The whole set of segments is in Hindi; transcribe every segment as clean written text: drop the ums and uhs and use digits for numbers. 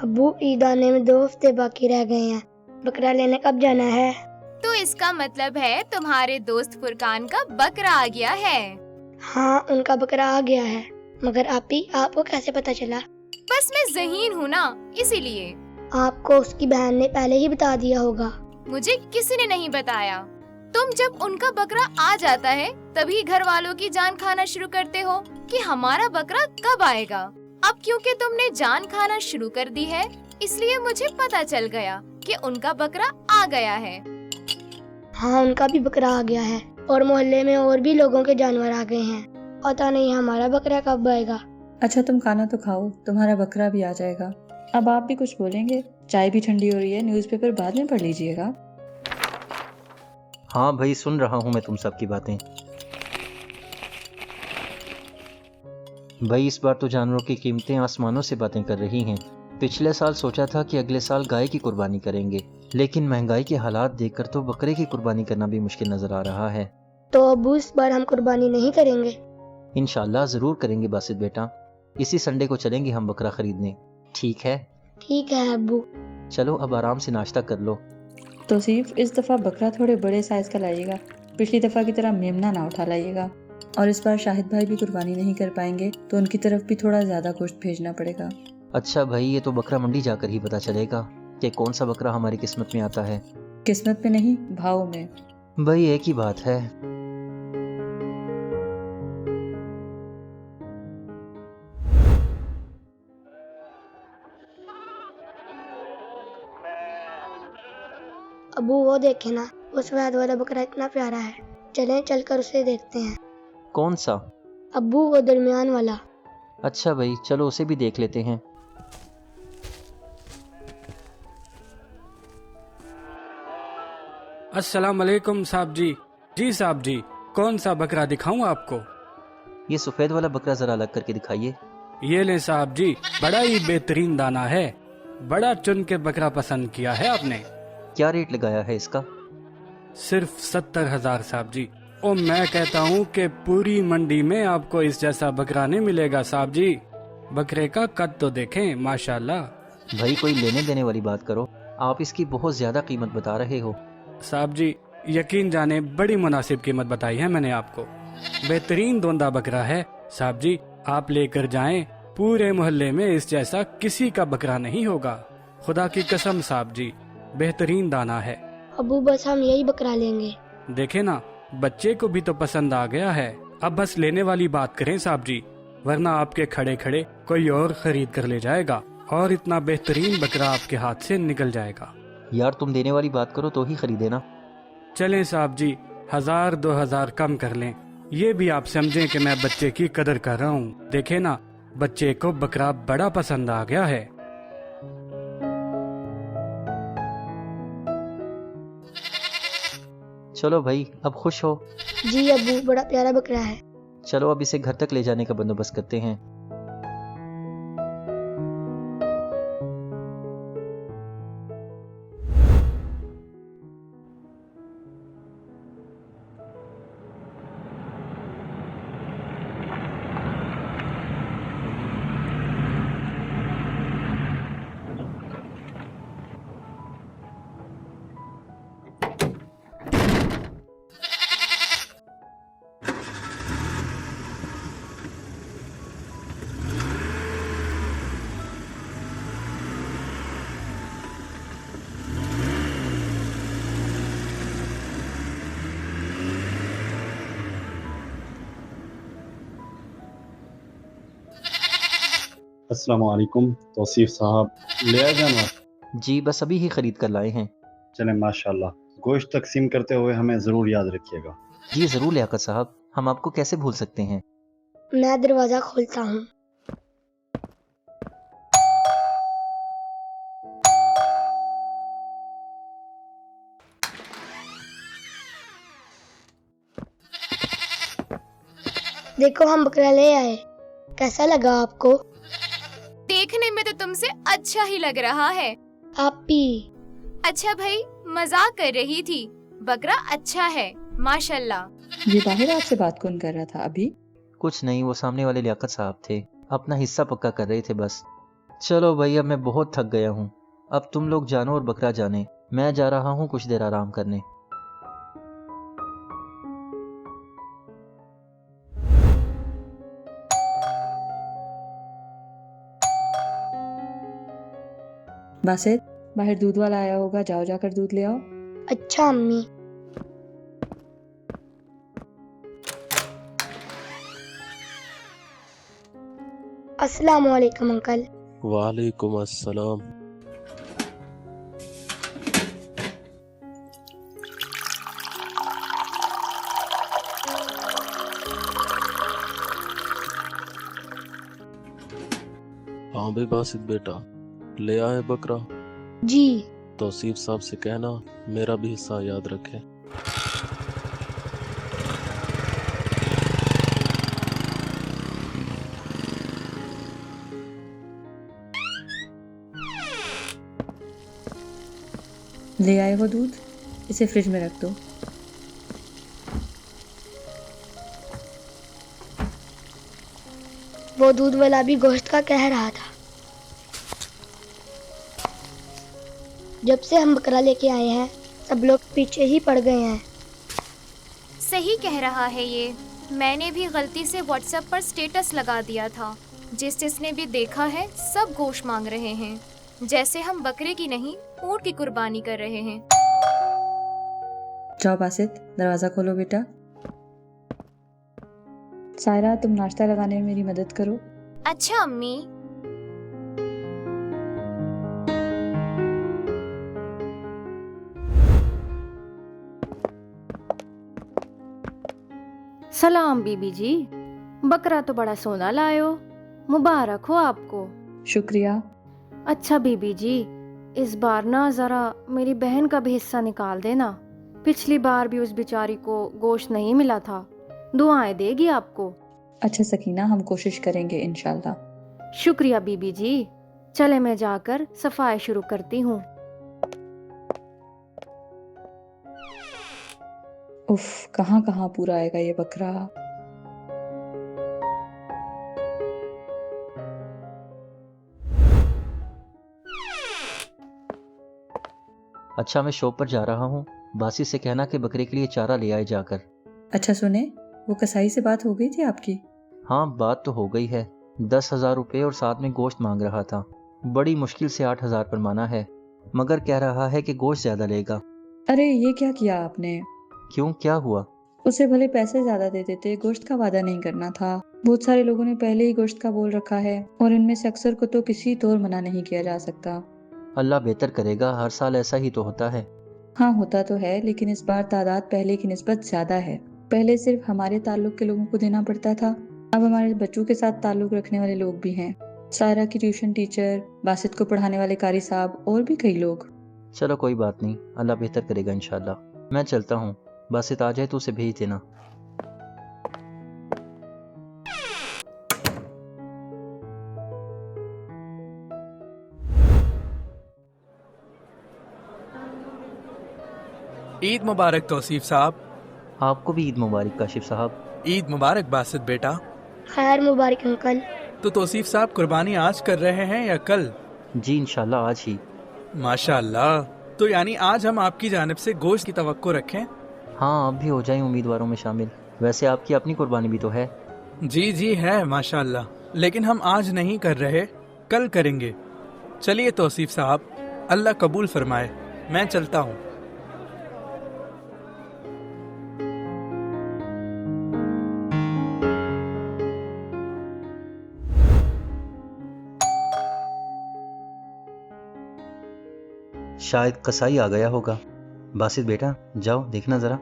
अब्बू, ईद आने में 2 हफ्ते बाकी रह गए हैं। बकरा लेने कब जाना है? तो इसका मतलब है तुम्हारे दोस्त फुरकान का बकरा आ गया है। हाँ, उनका बकरा आ गया है। मगर आपको कैसे पता चला? बस मैं ज़हीन हूँ ना, इसीलिए। आपको उसकी बहन ने पहले ही बता दिया होगा। मुझे किसी ने नहीं बताया। तुम जब उनका बकरा आ जाता है तभी घर वालों की जान खाना शुरू करते हो कि हमारा बकरा कब आएगा। अब क्योंकि तुमने जान खाना शुरू कर दी है, इसलिए मुझे पता चल गया कि उनका बकरा आ गया है। हाँ, उनका भी बकरा आ गया है और मोहल्ले में और भी लोगों के जानवर आ गए हैं। पता नहीं हमारा बकरा कब आएगा। अच्छा, तुम खाना तो खाओ, तुम्हारा बकरा भी आ जाएगा। अब आप भी कुछ बोलेंगे? चाय भी ठंडी हो रही है, न्यूज़पेपर बाद में पढ़ लीजिएगा। हाँ भाई, सुन रहा हूँ मैं तुम सबकी बातें। भाई, इस बार तो जानवरों की कीमतें आसमानों से बातें कर रही हैं। पिछले साल सोचा था कि अगले साल गाय की कुर्बानी करेंगे, लेकिन महंगाई के हालात देखकर तो बकरे की कुर्बानी करना भी मुश्किल नजर आ रहा है। तो अब्बू, इस बार हम कुर्बानी नहीं करेंगे? इंशाल्लाह जरूर करेंगे बासित बेटा। इसी संडे को चलेंगे हम बकरा खरीदने। ठीक है? ठीक है अब्बू। चलो अब आराम से नाश्ता कर लो। तौसीफ, इस दफ़ा बकरा थोड़े बड़े साइज़ का लाइएगा, पिछली दफ़ा की तरह मेमना ना उठा लाइएगा। और इस बार शाहिद भाई भी कुर्बानी नहीं कर पाएंगे तो उनकी तरफ भी थोड़ा ज़्यादा गोश्त भेजना पड़ेगा। अच्छा भाई, ये तो बकरा मंडी जाकर ही पता चलेगा कि कौन सा बकरा हमारी किस्मत में आता है। किस्मत में नहीं, भाव में। भाई एक ही बात है। अब्बू, वो देखे ना, वो सफेद वाला बकरा इतना प्यारा है। चलें, चलकर उसे देखते हैं। कौन सा? अब्बू, वो दरमियान वाला। अच्छा भाई, चलो उसे भी देख लेते हैं। अस्सलाम वालेकुम साहब जी। जी साहब जी, कौन सा बकरा दिखाऊं आपको? ये सफेद वाला बकरा जरा अलग करके दिखाइए। ये ले साहब जी, बड़ा ही बेहतरीन दाना है। बड़ा चुन के बकरा पसंद किया है आपने। क्या रेट लगाया है इसका? सिर्फ 70,000 साहब जी। ओ, मैं कहता हूँ कि पूरी मंडी में आपको इस जैसा बकरा नहीं मिलेगा साहब जी। बकरे का कद तो देखें, माशाल्लाह। भाई कोई लेने देने वाली बात करो, आप इसकी बहुत ज्यादा कीमत बता रहे हो। साहब जी, यकीन जाने बड़ी मुनासिब कीमत बताई है मैंने आपको। बेहतरीन दोंदा बकरा है साहब जी, आप लेकर जाएं। पूरे मोहल्ले में इस जैसा किसी का बकरा नहीं होगा, खुदा की कसम साहब जी। बेहतरीन दाना है। अब्बू, बस हम यही बकरा लेंगे। देखे ना, बच्चे को भी तो पसंद आ गया है। अब बस लेने वाली बात करें साहब जी, वरना आपके खड़े खड़े कोई और खरीद कर ले जाएगा और इतना बेहतरीन बकरा आपके हाथ से निकल जाएगा। यार तुम देने वाली बात करो तो ही खरीदे ना। चलें साहब जी, 1000-2000 कम कर लें। ये भी आप समझें कि मैं बच्चे की कदर कर रहा हूँ। देखे ना, बच्चे को बकरा बड़ा पसंद आ गया है। चलो भाई, अब खुश हो? जी अब्बू, बड़ा प्यारा बकरा है। चलो अब इसे घर तक ले जाने का बंदोबस्त करते हैं। अस्सलाम वालेकुम तौसीफ साहब, ले आए जानवर? जी बस अभी ही खरीद कर लाए हैं। चलें, माशाल्लाह। गोश्त तकसीम करते हुए हमें ज़रूर याद रखिएगा। जी जरूर लियाकत साहब, हम आपको कैसे भूल सकते हैं। मैं दरवाजा खोलता हूँ। देखो, हम बकरा ले आए। कैसा लगा आपको? देखने में तो तुमसे अच्छा ही लग रहा है। आप भी। अच्छा भाई, मजाक कर रही थी। बकरा अच्छा है, माशाल्लाह। ये बाहर आपसे बात कौन कर रहा था अभी? कुछ नहीं, वो सामने वाले लियाकत साहब थे, अपना हिस्सा पक्का कर रहे थे बस। चलो भैया, मैं बहुत थक गया हूँ। अब तुम लोग जानो और बकरा जाने। मैं जा रहा हूँ कुछ देर आराम करने। बासित, बाहर दूध वाला आया होगा, जाओ जाकर दूध ले आओ। अच्छा अम्मी। अस्सलाम वालेकुम अंकल। वालेकुम अस्सलाम। हाँ भाई बासित बेटा, ले आए बकरा। जी। तौसीफ साहब से कहना मेरा भी हिस्सा याद रखे। ले आए हो दूध, इसे फ्रिज में रख दो। वो दूध वाला भी गोश्त का कह रहा था। जब से हम बकरा लेके आए हैं सब लोग पीछे ही पड़ गए हैं। सही कह रहा है ये। मैंने भी गलती से व्हाट्सएप पर स्टेटस लगा दिया था। जिसने भी देखा है सब गोश्त मांग रहे हैं, जैसे हम बकरे की नहीं ऊंट की कुर्बानी कर रहे हैं। जाओ बासित, दरवाजा खोलो बेटा। सायरा, तुम नाश्ता लगाने में मेरी मदद करो। अच्छा अम्मी। सलाम बीबी जी, बकरा तो बड़ा सोना लाए हो, मुबारक हो आपको। शुक्रिया। अच्छा बीबी जी, इस बार ना जरा मेरी बहन का भी हिस्सा निकाल देना। पिछली बार भी उस बेचारी को गोश्त नहीं मिला था। दुआएं देगी आपको। अच्छा सकीना, हम कोशिश करेंगे इंशाल्लाह। शुक्रिया बीबी जी। चले मैं जाकर सफाई शुरू करती हूँ। उफ, कहाँ कहाँ पूरा आएगा ये बकरा। अच्छा, मैं शॉप पर जा रहा हूँ। बासी से कहना कि बकरे के लिए चारा ले आए जाकर। अच्छा सुने, वो कसाई से बात हो गई थी आपकी? हाँ, बात तो हो गई है। 10,000 रुपये और साथ में गोश्त मांग रहा था। बड़ी मुश्किल से 8,000 पर माना है, मगर कह रहा है कि गोश्त ज्यादा लेगा। अरे ये क्या किया आपने? क्यों, क्या हुआ? उसे भले पैसे ज्यादा दे देते, गोश्त का वादा नहीं करना था। बहुत सारे लोगों ने पहले ही गोश्त का बोल रखा है और इनमें से अक्सर को तो किसी तौर मना नहीं किया जा सकता। अल्लाह बेहतर करेगा, हर साल ऐसा ही तो होता है। हाँ होता तो है, लेकिन इस बार तादाद पहले की निस्बत ज्यादा है। पहले सिर्फ हमारे ताल्लुक के लोगों को देना पड़ता था, अब हमारे बच्चों के साथ ताल्लुक रखने वाले लोग भी हैं। सायरा की ट्यूशन टीचर, बासित को पढ़ाने वाले कारी साहब और भी कई लोग। चलो कोई बात नहीं, अल्लाह बेहतर करेगा इंशाल्लाह। मैं चलता हूँ, बासित आ जाए तो उसे भेज देना। ईद मुबारक तौसीफ साहब। आपको भी ईद मुबारक काशिफ साहब। ईद मुबारक बासित बेटा। खैर मुबारक अंकल। तो तौसीफ साहब कुर्बानी आज कर रहे हैं या कल? जी इंशाल्लाह आज ही। माशाअल्लाह, तो यानी आज हम आपकी जानिब से गोश्त की तवक्को रखें? हाँ, आप भी हो जाएं उम्मीदवारों में शामिल। वैसे आपकी अपनी कुर्बानी भी तो है। जी जी है माशाअल्लाह, लेकिन हम आज नहीं कर रहे, कल करेंगे। चलिए तौसीफ साहब, अल्लाह कबूल फरमाए। मैं चलता हूँ। शायद कसाई आ गया होगा। बासित बेटा जाओ देखना जरा।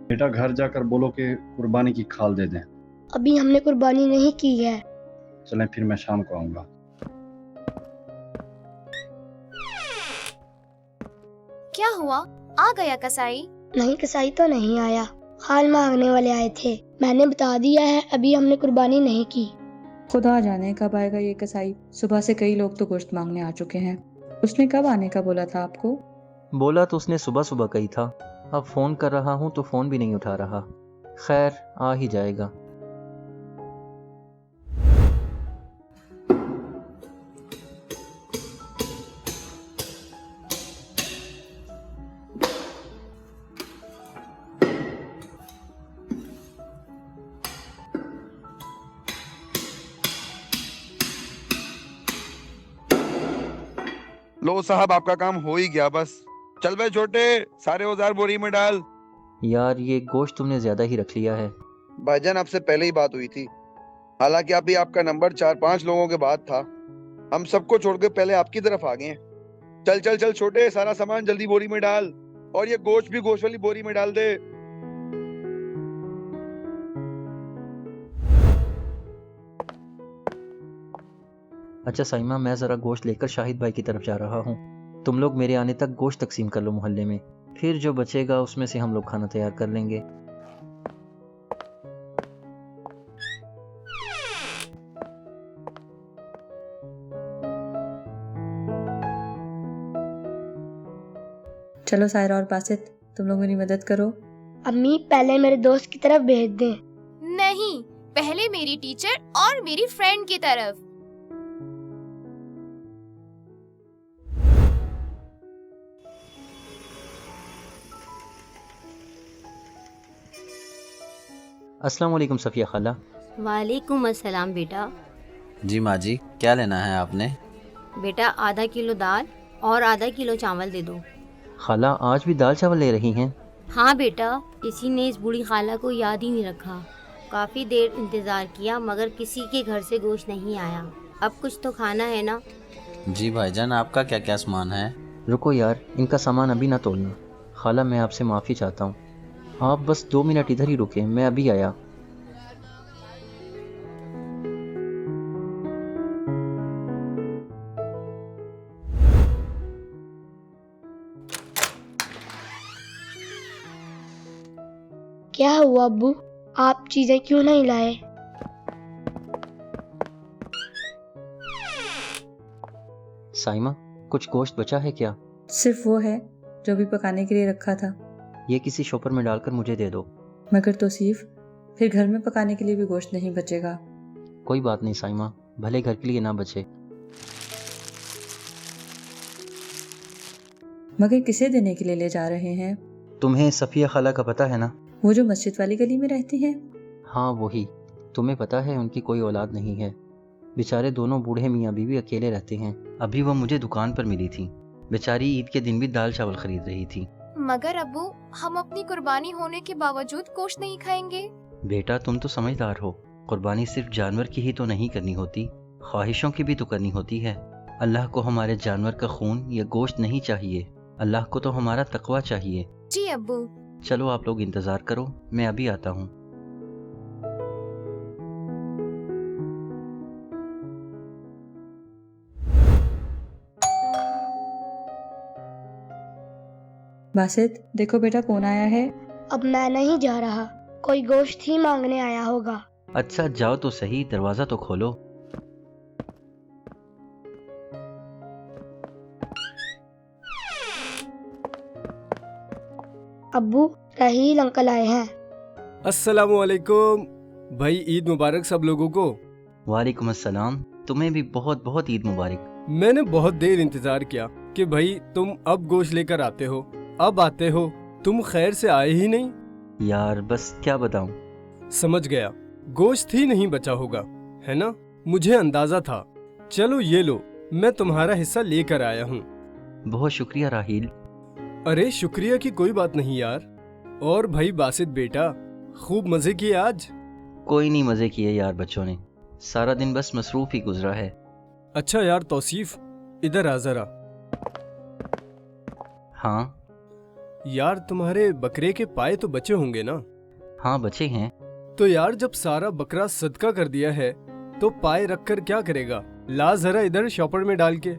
बेटा घर जाकर बोलो कि कुर्बानी की खाल दे दें। अभी हमने कुर्बानी नहीं की है। चलें फिर मैं शाम को आऊंगा। क्या हुआ, आ गया कसाई? नहीं, कसाई तो नहीं आया, खाल मांगने वाले आए थे। मैंने बता दिया है अभी हमने कुर्बानी नहीं की। खुदा जाने कब आएगा ये कसाई। सुबह से कई लोग तो गोश्त मांगने आ चुके हैं। उसने कब आने का बोला था आपको? बोला तो उसने सुबह सुबह कही था। अब फोन कर रहा हूँ तो फोन भी नहीं उठा रहा। खैर आ ही जाएगा। लो साहब, आपका काम हो ही गया बस। चल बे छोटे, सारे औजार बोरी में डाल। यार ये गोश्त तुमने ज्यादा ही रख लिया है। भाईजान, आपसे पहले ही बात हुई थी। हालांकि अभी आपका नंबर 4-5 लोगों के बाद था। हम सबको छोड़ के पहले आपकी तरफ आ गए हैं। चल चल चल छोटे, सारा सामान जल्दी बोरी में डाल, और ये गोश्त भी गोश्त वाली बोरी में डाल दे। अच्छा साइमा, मैं ज़रा गोश्त लेकर शाहिद भाई की तरफ जा रहा हूँ। तुम लोग मेरे आने तक गोश्त तकसीम कर लो मोहल्ले में, फिर जो बचेगा उसमें से हम लोग खाना तैयार कर लेंगे। चलो सायरा और बासित, तुम लोग मेरी मदद करो। अम्मी पहले मेरे दोस्त की तरफ भेज दें। नहीं, पहले मेरी टीचर और मेरी फ्रेंड की तरफ। अस्सलाम वालेकुम सफ़िया खाला। वालेकुम अस्सलाम बेटा। जी माँ जी, क्या लेना है आपने? बेटा आधा किलो दाल और आधा किलो चावल दे दो। खाला आज भी दाल चावल ले रही हैं? हाँ बेटा, किसी ने इस बूढ़ी खाला को याद ही नहीं रखा। काफ़ी देर इंतज़ार किया मगर किसी के घर से गोश्त नहीं आया। अब कुछ तो खाना है ना। जी भाईजान, आपका क्या क्या सामान है? रुको यार, इनका सामान अभी ना तोलना। खाला मैं आपसे माफ़ी चाहता हूँ, आप बस 2 मिनट इधर ही रुके, मैं अभी आया। क्या हुआ अब्बू, आप चीजें क्यों नहीं लाए? साइमा, कुछ गोश्त बचा है क्या? सिर्फ वो है जो भी पकाने के लिए रखा था। ये किसी शॉपर में डालकर मुझे दे दो। मगर तौसीफ, फिर घर में पकाने के लिए भी गोश्त नहीं बचेगा। कोई बात नहीं साइमा, भले घर के लिए ना बचे। मगर किसे देने के लिए ले जा रहे हैं? तुम्हें सफ़िया खाला का पता है ना? वो जो मस्जिद वाली गली में रहती हैं? हाँ वही। तुम्हें पता है उनकी कोई औलाद नहीं है। बेचारे दोनों बूढ़े मियाँ बीवी अकेले रहते हैं। अभी वो मुझे दुकान पर मिली थी। बेचारी ईद के दिन भी दाल चावल खरीद रही थी। मगर अब्बू, हम अपनी कुर्बानी होने के बावजूद गोश्त नहीं खाएंगे। बेटा तुम तो समझदार हो, कुर्बानी सिर्फ जानवर की ही तो नहीं करनी होती, ख्वाहिशों की भी तो करनी होती है। अल्लाह को हमारे जानवर का खून या गोश्त नहीं चाहिए, अल्लाह को तो हमारा तकवा चाहिए। जी अब्बू। चलो आप लोग इंतजार करो, मैं अभी आता हूँ। बासित, देखो बेटा कौन आया है। अब मैं नहीं जा रहा, कोई गोश्त ही मांगने आया होगा। अच्छा जाओ तो सही, दरवाजा तो खोलो। अब्बू, राहील अंकल आए हैं। अस्सलामुअलैकुम भाई, ईद मुबारक सब लोगों को। वालेकुम अस्सलाम, तुम्हें भी बहुत बहुत ईद मुबारक। मैंने बहुत देर इंतजार किया कि भाई तुम अब गोश्त लेकर आते हो, अब आते हो, तुम खैर से आए ही नहीं। यार बस क्या बताऊं। समझ गया, गोश्त ही नहीं बचा होगा, है ना? मुझे अंदाजा था। चलो ये लो, मैं तुम्हारा हिस्सा लेकर आया हूँ। बहुत शुक्रिया राहील। अरे शुक्रिया की कोई बात नहीं यार। और भाई बासित बेटा, खूब मजे किए आज? कोई नहीं मजे किए यार, बच्चों ने सारा दिन बस मसरूफ ही गुजरा है। अच्छा यार तौसीफ, इधर आ जरा। हाँ यार, तुम्हारे बकरे के पाए तो बचे होंगे ना? हाँ बचे हैं। तो यार जब सारा बकरा सदका कर दिया है तो पाए रखकर क्या करेगा? ला जरा इधर शॉपर में डाल के।